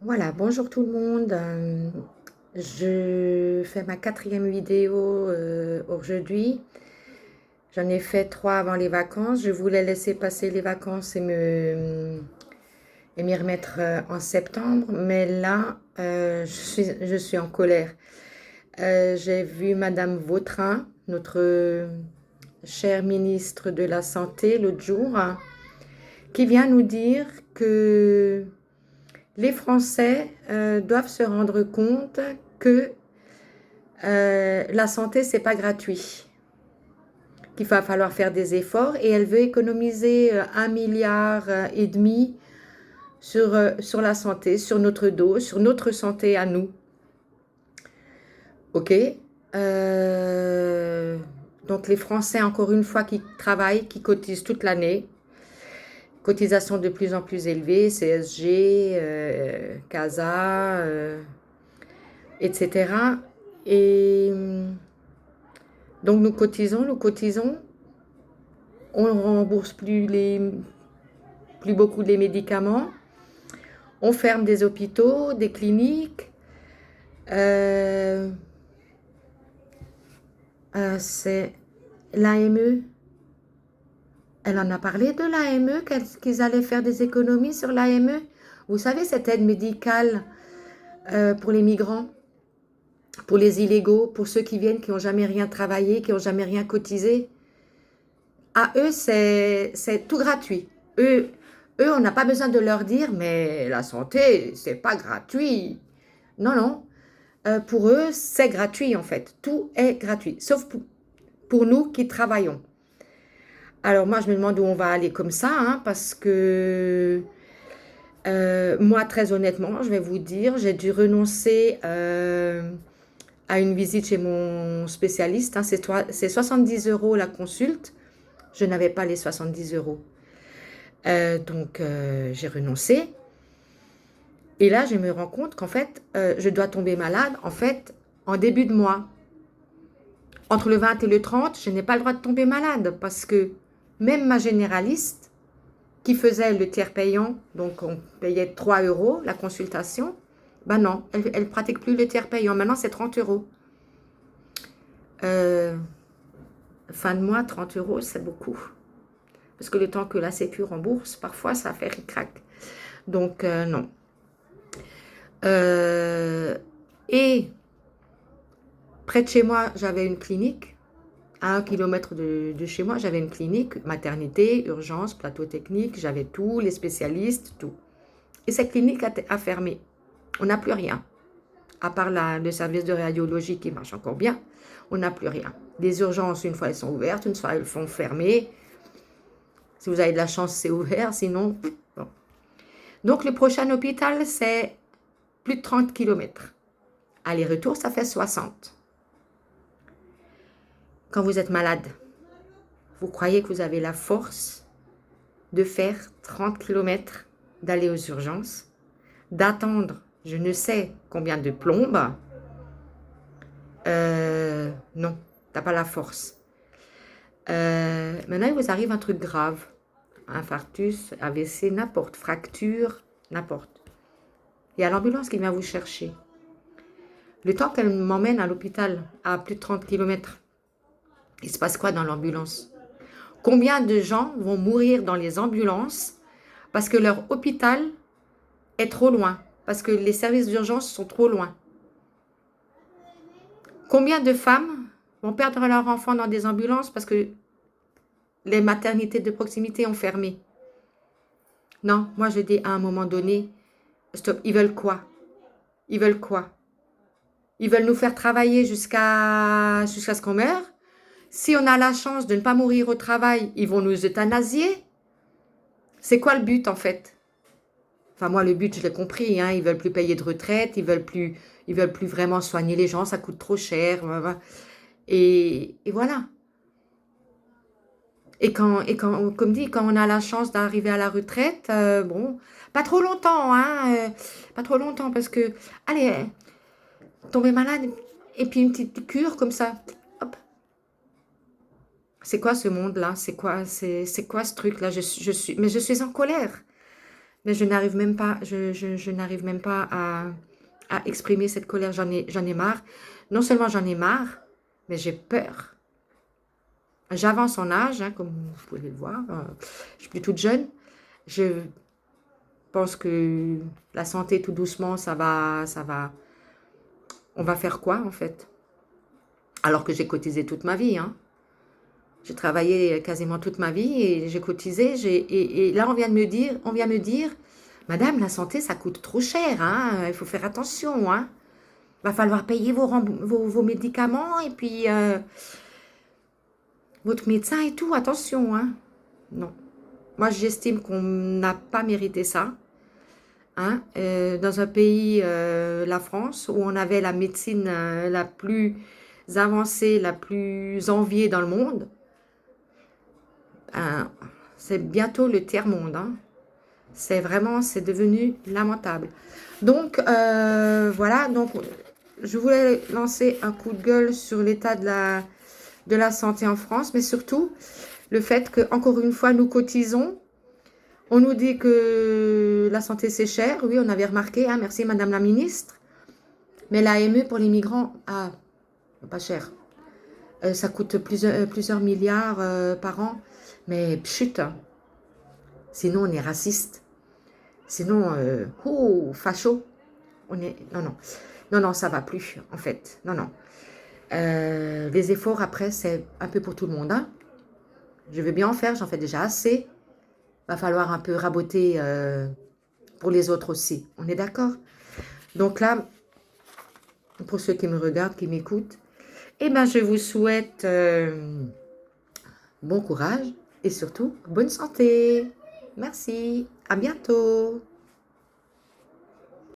Voilà, bonjour tout le monde. Je fais ma quatrième vidéo aujourd'hui. J'en ai fait trois avant les vacances. Je voulais laisser passer les vacances et m'y remettre en septembre. Mais là, je suis en colère. J'ai vu Madame Vautrin, notre chère ministre de la Santé, l'autre jour, hein, qui vient nous dire que les Français doivent se rendre compte que la santé, c'est pas gratuit, qu'il va falloir faire des efforts et elle veut économiser 1,5 milliard sur la santé, sur notre dos, sur notre santé à nous. Ok. Euh, donc les Français, encore une fois, qui travaillent, qui cotisent toute l'année, cotisation de plus en plus élevée, CSG, CASA, etc. Et donc nous cotisons, on ne rembourse plus beaucoup les médicaments, on ferme des hôpitaux, des cliniques. Euh, c'est l'AME, elle en a parlé de l'AME, qu'ils allaient faire des économies sur l'AME. Vous savez, cette aide médicale pour les migrants, pour les illégaux, pour ceux qui viennent, qui n'ont jamais rien travaillé, qui n'ont jamais rien cotisé. À eux, c'est tout gratuit. Eux, on n'a pas besoin de leur dire, mais la santé, c'est pas gratuit. Non, non. Pour eux, c'est gratuit en fait. Tout est gratuit, sauf pour nous qui travaillons. Alors moi, je me demande où on va aller comme ça, hein, parce que moi, très honnêtement, je vais vous dire, j'ai dû renoncer à une visite chez mon spécialiste. Hein, c'est 70 € la consulte. Je n'avais pas les 70 €. Donc, j'ai renoncé. Et là, je me rends compte qu'en fait, je dois tomber malade, en fait, en début de mois. Entre le 20 et le 30, je n'ai pas le droit de tomber malade parce que même ma généraliste, qui faisait le tiers payant, donc on payait 3 € la consultation, ben non, elle ne pratique plus le tiers payant. Maintenant, c'est 30 €. Euh, Fin de mois, 30 €, c'est beaucoup. Parce que le temps que la Sécu rembourse, parfois, ça fait ric-rac. Donc, non. Et près de chez moi, j'avais une clinique. À 1 kilomètre de chez moi, j'avais une clinique, maternité, urgence, plateau technique. J'avais tous les spécialistes, tout. Et cette clinique a fermé. On n'a plus rien. À part le service de radiologie qui marche encore bien, on n'a plus rien. Les urgences, une fois elles sont ouvertes, une fois elles sont fermées. Si vous avez de la chance, c'est ouvert, sinon, bon. Donc, le prochain hôpital, c'est plus de 30 kilomètres. Aller-retour, ça fait 60. Quand vous êtes malade, vous croyez que vous avez la force de faire 30 kilomètres, d'aller aux urgences, d'attendre je ne sais combien de plombes. Non, t'as pas la force. Maintenant, il vous arrive un truc grave. Infarctus, AVC, n'importe, fracture, n'importe. Il y a l'ambulance qui vient vous chercher. Le temps qu'elle m'emmène à l'hôpital à plus de 30 kilomètres, il se passe quoi dans l'ambulance? Combien de gens vont mourir dans les ambulances parce que leur hôpital est trop loin, parce que les services d'urgence sont trop loin? Combien de femmes vont perdre leur enfant dans des ambulances parce que les maternités de proximité ont fermé? Non, moi je dis à un moment donné, stop, ils veulent quoi? Ils veulent quoi? Ils veulent nous faire travailler jusqu'à ce qu'on meure. Si on a la chance de ne pas mourir au travail, ils vont nous euthanasier. C'est quoi le but en fait? Enfin moi le but je l'ai compris, hein, ils veulent plus payer de retraite, ils veulent plus vraiment soigner les gens, ça coûte trop cher. Et voilà. Et quand, comme dit, quand on a la chance d'arriver à la retraite, bon, pas trop longtemps, hein, pas trop longtemps, parce que, allez, tomber malade, et puis une petite cure comme ça, hop. C'est quoi ce monde-là? C'est quoi ce truc-là? Mais je suis en colère. mais je n'arrive même pas, je n'arrive même pas à exprimer cette colère. J'en ai marre. Non seulement j'en ai marre, mais j'ai peur. J'avance en âge, hein, comme vous pouvez le voir. Je suis plus toute jeune. Je pense que la santé, tout doucement, ça va. On va faire quoi, en fait? Alors que j'ai cotisé toute ma vie, hein. J'ai travaillé quasiment toute ma vie et j'ai cotisé. Et là, on vient me dire, Madame, la santé, ça coûte trop cher, hein. Il faut faire attention, hein. Va falloir payer vos médicaments et puis votre médecin et tout, attention, hein. Non. Moi, j'estime qu'on n'a pas mérité ça. Hein, dans un pays, la France, où on avait la médecine la plus avancée, la plus enviée dans le monde, hein, c'est bientôt le tiers-monde. Hein. C'est vraiment, c'est devenu lamentable. Donc, voilà, donc je voulais lancer un coup de gueule sur l'état de la santé en France, mais surtout le fait que, encore une fois, nous cotisons. On nous dit que la santé c'est cher, oui, on avait remarqué, hein, merci Madame la Ministre. Mais l'AME pour les migrants, ah, pas cher. Ça coûte plusieurs milliards par an, mais pchut, hein. Sinon on est raciste. Sinon, facho. On est, non, non, ça va plus, en fait, non, non. Les efforts après, c'est un peu pour tout le monde, hein. Je veux bien en faire, j'en fais déjà assez. Va falloir un peu raboter pour les autres aussi. On est d'accord? Donc là, pour ceux qui me regardent, qui m'écoutent, eh ben, je vous souhaite bon courage et surtout bonne santé. Merci. À bientôt.